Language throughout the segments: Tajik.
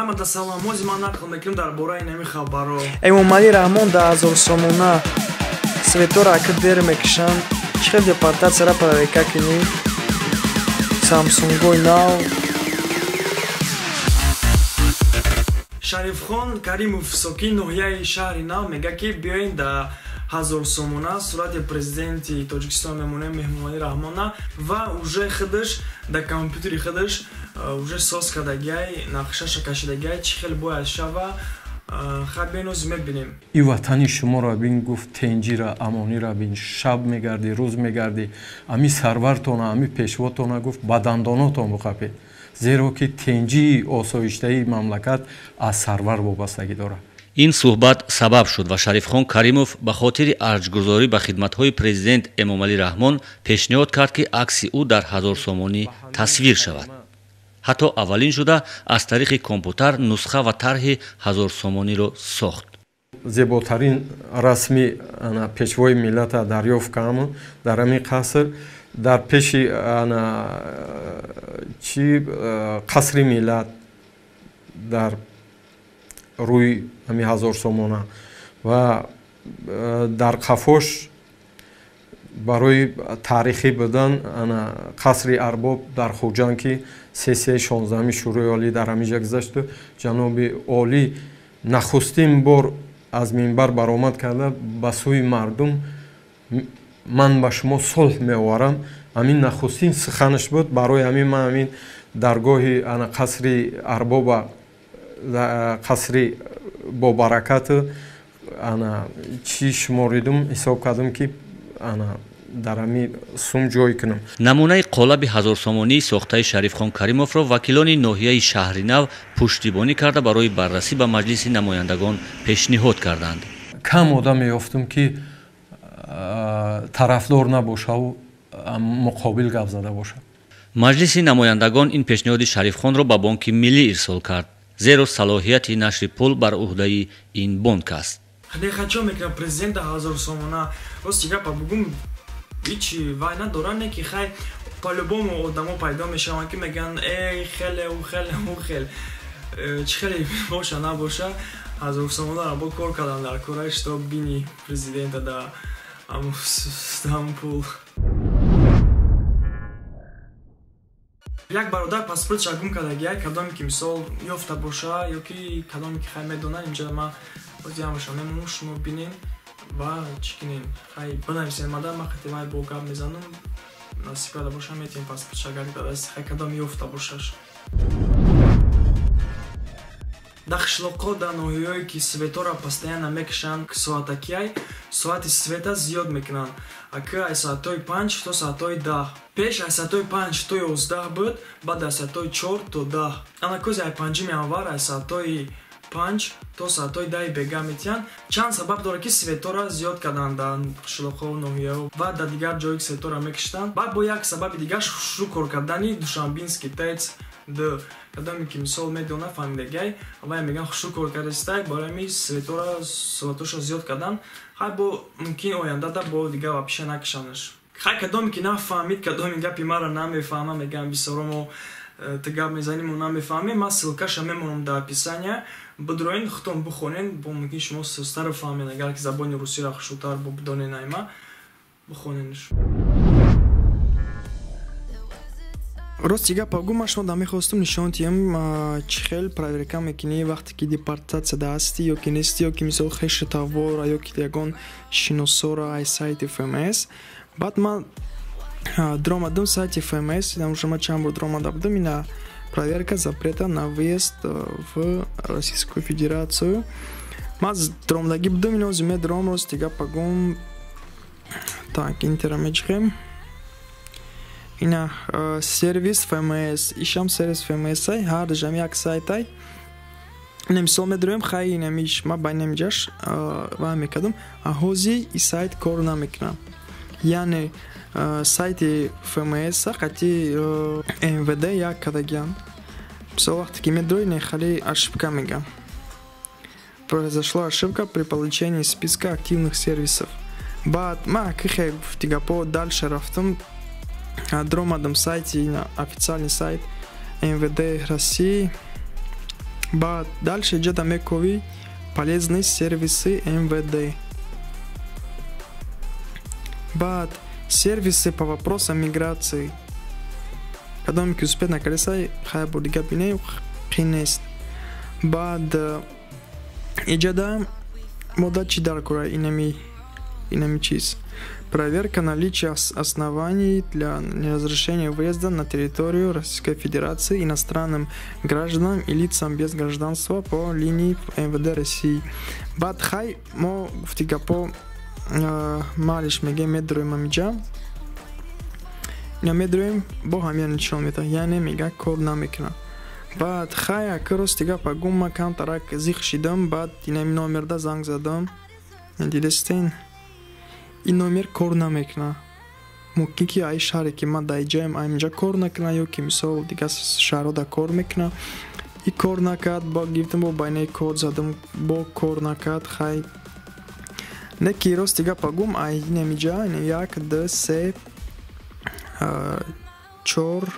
Рамада саламози ман нақл мекунем дар бораи нами хабаро. Эмомалӣ Раҳмон да 1000 сомона Светора акадер мекишанд. Чӣ хел депортатсияра проверка кунӣ? Самсунгой нав. Шарифхон Каримов сокини ноҳияи шаҳри Нав мега ки биёин да 1000 сомона сурати президенти Тоҷикистон мемонем Эмомалӣ Раҳмона ва уже худаш да компютери худаш уже соз кардагиай нақшаша кашидагиай чӣ хел бояд шава хабеноз мебинем. И ватани шуморо бин гуфт тенҷира амонира бин шаб мегарди рӯз мегарди ами сарвартона ами пешвотона гуфт ба дандонотон бухапед зеро ки тенҷии осоиштаи мамлакат аз сарвар вобастагӣ дорад. ин суҳбат сабаб шуд ва Шарифхон Каримов ба хотири арҷгузорӣ ба хидматҳои президент Эмомалӣ Раҳмон пешниҳод кард ки акси ӯ дар 1000 сомонӣ тасвир шавад. ҳатто аввалин шуда аз тариқи компютар нусха ва тарҳи 1000 сомониро сохт. зеботарин расми пешвои миллата дарёфт кардам дар ҳамин қаср дар пеши қасри миллат дар рӯи ҳамин 1000 сомона ва дар қафош барои таърихӣ будан қасри арбоб дар хуҷанд ки сессияи 16 шӯрои олӣ дар ҳаминҷа гузашту ҷаноби олӣ нахустин бор аз минбар баромад карда ба сӯи мардум ман ба шумо сулҳ меоварам. ҳамин нахустин суханаш буд. барои ҳамин ман ҳамин даргоҳи қасри арбоба қасри бобаракату чӣ шуморидум ҳисоб кардам ки дар ҳамин сум ҷой кунам. намунаи қолаби 1000 сомонии сохтаи Шарифхон Каримовро вакилони ноҳияи шаҳри Нав пуштибонӣ карда барои баррасӣ ба маҷлиси намояндагон пешниҳод карданд. кам одам меёфтам ки тарафдор набошаву муқобил гап зада бошад. маҷлиси намояндагон ин пешниҳоди Шарифхонро ба Бонки Миллӣ ирсол кард, зеро салоҳияти нашри пул бар уҳдаи ин бонк аст. Нехачо мекунам президента 1000 сомона рости гапа бугум ҳичи вай надорад не ки хай по-любому одамо пайдо мешаванд ки меган эй хеле у хеле у хел чӣ хеле боша набоша 1000 сомонаро бо кор кардам дар кораи штоб бини президента да ам пул. як бародар паспортша гум кардагиай кадоме ки мисол ёфта боша ё ки кадоме ки хай медонад инҷа ма озиамаша мемонам шумо бинен ва чӣ кунем хай бинависен мада ма хати вай бо гап мезанам насиб карда боша метавонем паспортша гардадаст хай кадоме ёфта бошаш. дар қишлоқҳо дар ноҳияҳое ки светора постоянно мекашанд соатакиай соати света зиёд мекунанд ака аз соатҳои 5 то соатҳои 10 пеш аз соатҳои 5 то 11 буд баъд аз соатҳои 4 то 10 анакози ай панҷими аввал аз соатҳои 5 то соатҳои 10 бега метиҳанд. чанд сабаб дорад ки светора зиёд карданд дар қишлоқҳо ноҳияҳо ва дар дигар ҷое ки светора мекашиданд. баъд бо як сабаби дигар шурӯъ кор кардани душанбинский тец кадоме ки мисол медонад фаҳмидагиай вай меган хушрӯъ кор кардастай барои светора соатҳоша зиёд кардан хай бо мумкин ояндада бо дигар ва пиша накашанаш. хай кадоме ки нафаҳмид кадоме гапи маро намефаҳма меган бисёромо ту гап мезаним мо намефаҳмем ман ссилкаша мемонам дар описания бидроин худтон бихонен бо мумкин шумо сӯзтару фаҳмен агар ки забони русиро хушрӯътар бидонен айма бихоненш. рости гапа гума шумо да мехостум нишон диҳам чӣ хел проверка мекунӣ вақте ки депортатсияда ҳастӣ ё ки нестӣ ё ки мисол хеши тавора ё ки ягон шиносора ай сайти ФМС. баъд ман дромадам сайти ФМС уже ман чанд бор дромада будам ина проверка запрета на въезд в Российскую Федерацию. ман дромадагӣ будам ина озӣ медром рости гапа гум так интера мечиқем ина сервис ФМС ишам сервис ФМС ай ҳар дажам як сайт ай ина мисол медроем хай инамиш ма ба инамиҷаш ва мекардам ҳозир и сайт кор намекунам яъне сайти ФМС қати МВД як кардагиам мисол вақте ки медрои не хали ошибка мегам произошла ошибка при получении списка активных сервисов. баъд ма кихе гуфтигапо дальше рафтам дромадам сайти официальный сайт МВД России Баъд дальше ҷада мекови полезные сервисы МВД. Баъд сервисы по вопросам миграции. Кадоме ки успех накардесай, хай бор дига бинем, қин нест. Баъд иҷада модда чӣ дар кора инами чиз. Проверка наличия оснований для неразрешения въезда на территорию Российской Федерации иностранным гражданам и лицам без гражданства по линии МВД России. Баъд хай мо гуфтига по малиш меге медроем амиҷа. Ина медроем бо ҳамия нишон метавад, яъне мега кор намекунад. Баъд хай акырос дига па гумма камтарак зиқ шидам, баъд инами номерда занг задам. Дидестен ин номер кор намекунад. Мумкин ки ай шаҳре ки ман дар ҷоям аминҷа кор накунад ё ки мисол дига шаҳрҳо да кор мекунад. И кор накард, бо гирифтам бо байнаи код задам, бо кор накард. Хай не ки рост дига па гум ай инамиҷа 1 2 3 4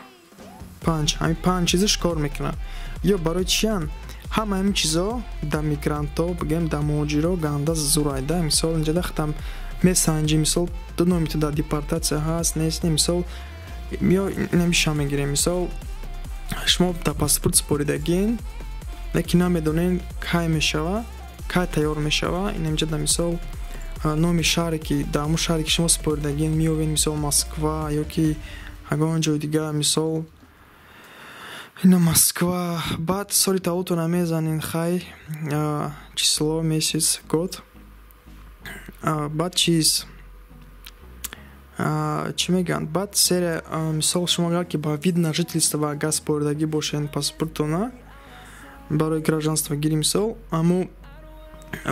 5 ҳамин 5 чизаш кор мекунад. ё барои чиян ҳама ҳамин чизо да мигрантҳо бигем да муҳоҷиро ганда зурайда. Мисол инҷа да хатам месанҷи, мисол ду номи ту дар депортатсия ҳаст нест, мисол ё намиша мегирем. Мисол шумо да паспорт споридагин, лекин намедонем кай мешава, кай тайёр мешава. Инамҷа да мисол номи шаҳре ки дар ҳамон шаҳре ки шумо споридагин меёвед, мисол Москва ё ки ягон ҷои дига, мисол ина Москва. Баъд соли тавлудтона мезанин, хай число, месяц, год. Баъд чиз чӣ мегӯянд, баъд серия, мисол шумо агар ки ба вид на жительство агар споридагӣ бошед паспортона барои гражданство гирӣ, мисол аммо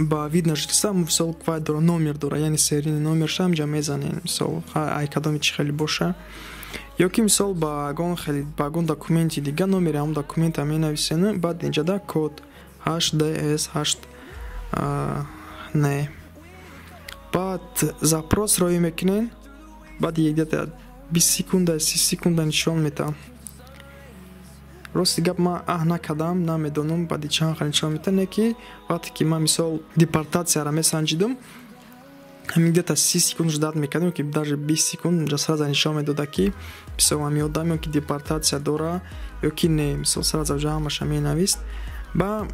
ба вид на жительство мисол вай дора номер дора, яъне серийни номерша ҳамҷа мезанен, мисол ай кадоми чӣ хеле боша. ё ки мисол ба агон документи дига номери ҳамон документа менависен. Баъд инҷада код 8DS8 не. Баъд запросро мекунен, баъд где-то 20 секунда 30 секунда нишон метавад. Рости гап ман накардам, намедонам баъди чанд хел нишон метавад. Не ки вақте ки ман мисол депортатсияро месанҷидам, ҳамин где-то 30 секунд ждат мекардем, ки даже 20 секунд инҷа сразу нишон медода ки мисол ҳамин одаме ки депортатсия дора ё ки не, мисол сразу ҷа ҳамаша менавист. Ба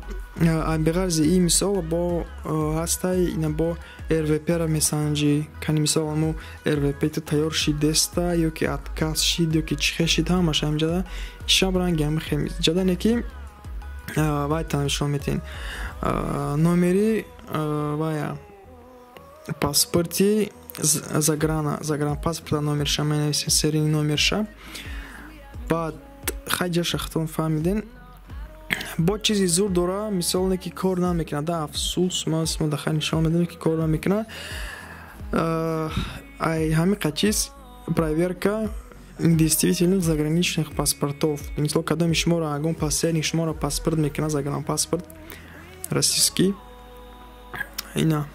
беғарзи и мисол бо ҳастай ина бо РВП-ра месанҷӣ, кани мисол ҳамо РВП ту тайёр шидеста ё ки отказ шид ё ки чихе шид, ҳамаша ҳамҷада шабранги ҳами хемис ҷада не ки вай тана нишон метен номери вая паспорти загранпаспорта номерша менависен, серийни номерша. Баъд хай ҷаша хатон фаҳмиден. Бо чизи зур дора, мисол не ки кор намекунад, да афсус мо дахай нишон медем ки кор намекунад. Ай ҳамиқа чиз проверка действительных заграничных паспортов. Мисол кадоми шуморо агон посредник шуморо паспорт мекунад, загранпаспорт российский, ина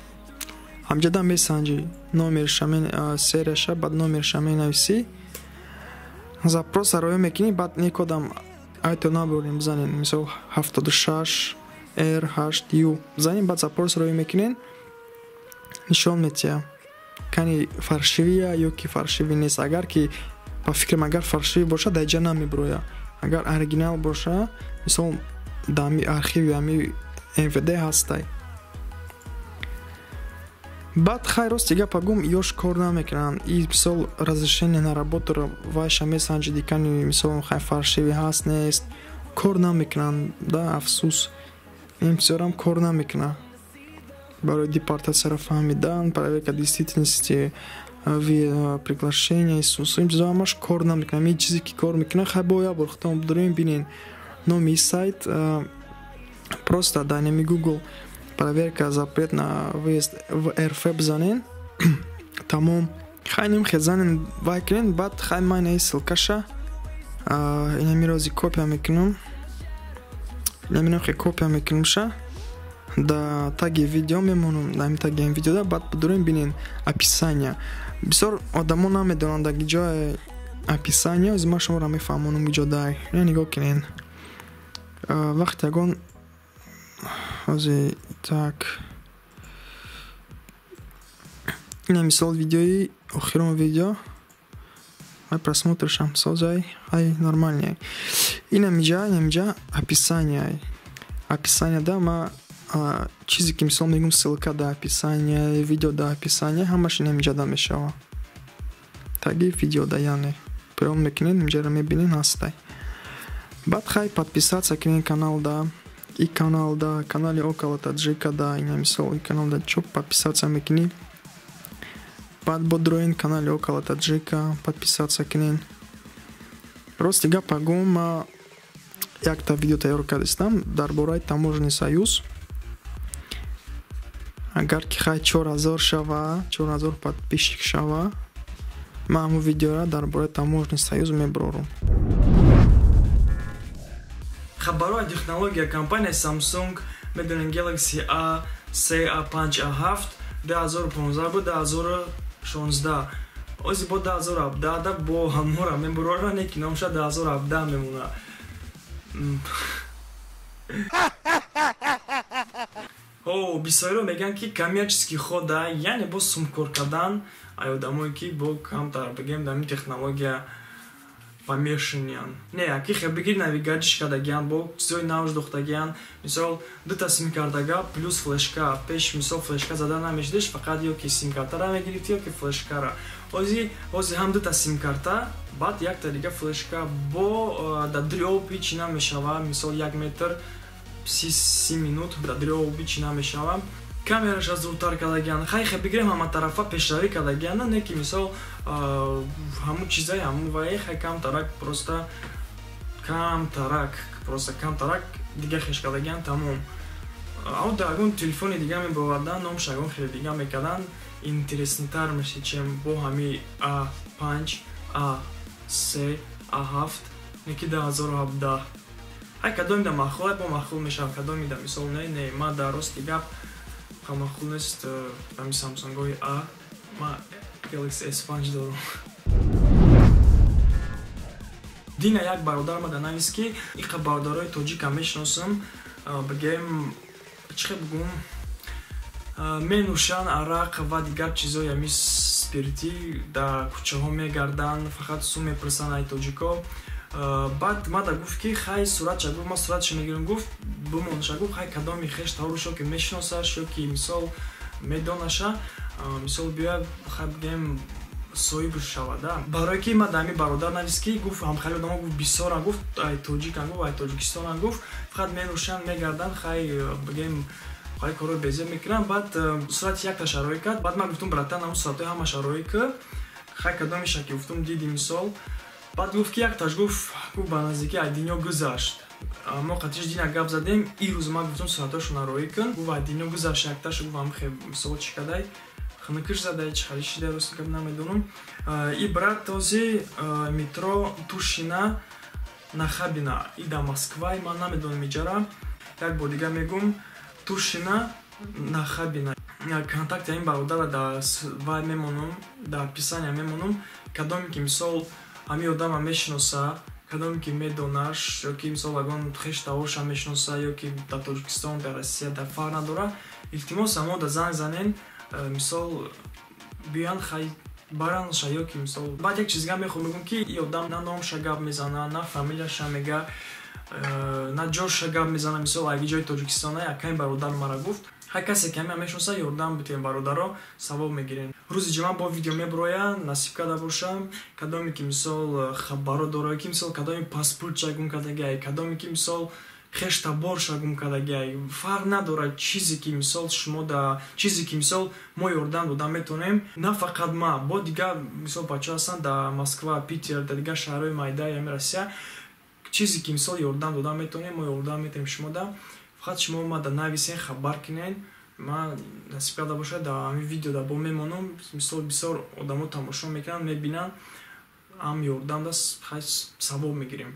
ҳамҷада месанҷӣ номерша, серияша, баъд номерша менависӣ, запросаро мекунӣ. Баъд не кодам айто набурем бизанем, мисол 76 R8U бизанем, баъд запросро мекунем, нишон метиҳад кани фаршивия ё ки фаршиви нест. Агар ки ба фикрам агар фаршиви боша дар ҷа намеброяд, агар оригинал боша мисол дар архиви ҳами МВД ҳастай. Баъд хай рости гапа гум ёш кор намекунанд. И мисол разрешение на работу вайша месанҷиди кани мисол хай фаршиви ҳаст нест, кор намекунанд, да афсус имсорам кор намекунад. Барои депортатсияро фаҳмидан, проверка действительности приглашения Исуса, ин чизо ҳамаш кор намекунад. Ин чизе ки кор мекунад, хай бо як бор хатон дорем бинен номи сайт, просто дар нами Google проверка запрет на выезд в РФ бизанен, тамом. Хай намихе занен вай кунен, баъд хай майнаи ссилкаша инами рози копия мекунам, инами намихе копия мекунамша, да таги видео мемонам, да ҳамин таги видеода, баъд дорем бинен описание. Бисёр одамо намедонанд дар ҷои описание, аз ма шуморо мефаҳмонам ҷодай. Я нигоҳ кунен. Вақте ягон Так. Ин мисол видеои охирон видео. Ай просмотришь созай. Ай нормальный. Инамиджа описание. Описание да ма чизи ки мисол мегум ссылка до описания, видео до описания, ҳамаш инамиҷа да мешава. Таги видео да яъне пром мекунед, инҷаро мебинед ҳастай. Баъд хай подписаться кунед канал да, и канал да, канали около таджика да, ина мисол и канал да чоп подписаться мекунед. Баъд бодроен канали около таджика подписаться кунед. Рости гапа гум ма якта видео тайёр кардистам дар бораи таможенни союз. Агар ки хай 4000 шава, 4000 подписчик шава, ман ҳамун видеора дар бораи таможенни союз мебарорам. Хабарои технология компания Samsung медонен Galaxy A3, A5, A7 2015 буд 2016. Ози бо 2017 бо ҳамора мебарора, не ки номша 2017 мемуна. Бисёриро мегӯянд ки коммерчески хода, яъне бо сумкор кардан одамое ки бо камтар бигем дами технология помешаниян. Не, ки хе бигир нави гаджиш кардагиян, бо чизои навш дохтагиян, мисол дута симкартага плюс флешка, пеш мисол флешка зада намешдеш, фақат ёки симкартара мегирифти, ёки флешкара. Ози ҳам дута симкарта, баъд якта дига флешка бо да дриоби чина мешава, мисол 1 метр 30 минут да дриоби чина мешава. Камераша зудтар кардагиян, хайхе бигирем ҳама тарафа пешравӣ кардагиян, не ки мисол ҳамун чизаи ҳамун ваи хай камтарак дига хеш кардагиян тамом. Авда агон телефони дига мебовардан, номш агон хеле дига мекардан, интереснитар мешид, чем бо ҳами A5, A3, A7, неки 2017. Ай кадоми да махул, бо махул мешав, кадоми да мисол не, ма да рости гап махул нест ами Samsung-ои A, ма Galaxy S5 дорам. Дина як бародар ма да навист ки иқа бародарои тоҷика мешиносам, бигем чӣ бигум менӯшанд арақ ва дигар чизои ами спиртӣ да кӯчаҳо мегардан, фақат су мепурсанд ай тоҷико. Баъд мада гуфт ки хай суратша гуфт, ма суратша мегирам, гуфт бимонша, гуфт хай кадоми хеш таврушо ки мешиносаш ё ки мисол медонаша, мисол биёяд хай бигем соҳиб шава да. Барое ки ма дами бародар навист ки гуфт ҳамхайли одамо гуфт бисёран, гуфт ай тоҷикан, гуфт ай тоҷикистонан, гуфт фақат менӯшанд мегардан, хай бигем хай корро безе мекунанд. Баъд сурати якта шарои кард, баъд ман гуфтум братан ҳамун суратои ҳама шарои ки хай кадомиша ки гуфтум диди мисол. Баъд гуфт ки якташ гуфт ба наздикии ай динё гузашт. Мо қатиш дина гап задем, ирӯз ман гуфтум суратошона роӣ кун, гуфт ай динё гузашт якташ, гуфт ҳамхе мисол чӣ кадай, ханакиш задай, чӣ хари шидай, рости гап намедонам. И брат този метро Тушина Нахабина, и да Москва, ман намедонам иҷара. Як бор дига мегум Тушина Нахабина. Контакти ин бародара да вай мемонам, да описания мемонам, кадоме ки мисол ҳами одама мешиноса, кадоме ки медонаш, ё ки мисол агон хеш тавоша мешиноса, ё ки да Тоҷикистон, да Россия, да фарқ надора, илтимос ҳамо да занг занен, мисол биёянд хай баранша, ё ки мисол баъд як чизга мехоҳам мегӯям ки и одам на номша гап мезана, на фамилияша мега, на ҷоша гап мезана, мисол аги ҷои Тоҷикистона якайн бародар мара гуфт, ҳар касе ки ҳамеа мешиноса ёрдам битем бародаро, савоб мегирем. Рӯзи ҷума бо видео мебароя, насиб карда бошам, кадоме ки мисол хабаро дорое ки мисол кадоми паспортша гум кардагиай, кадоме ки мисол хештаборша гум кардагиай, фарқ надорад чизе ки мисол шумо да чизе ки мисол мо ёрдам дода метонем, на фақат ма, бо дига мисол бачаҳо ҳастанд да Москва, Питер, да дига шаҳрҳои майдаи ами Россия, чизе ки мисол ёрдам дода метонем, мо ёрдам метонем шумо да, фақат шумо ма да нависен, хабар кинен. Ман насиб карда бошад да ҳамин видео да бо мемонам, мисол бисёр одамо тамошо мекунанд, мебинанд, ҳам ёрдам да хай савоб мегирем.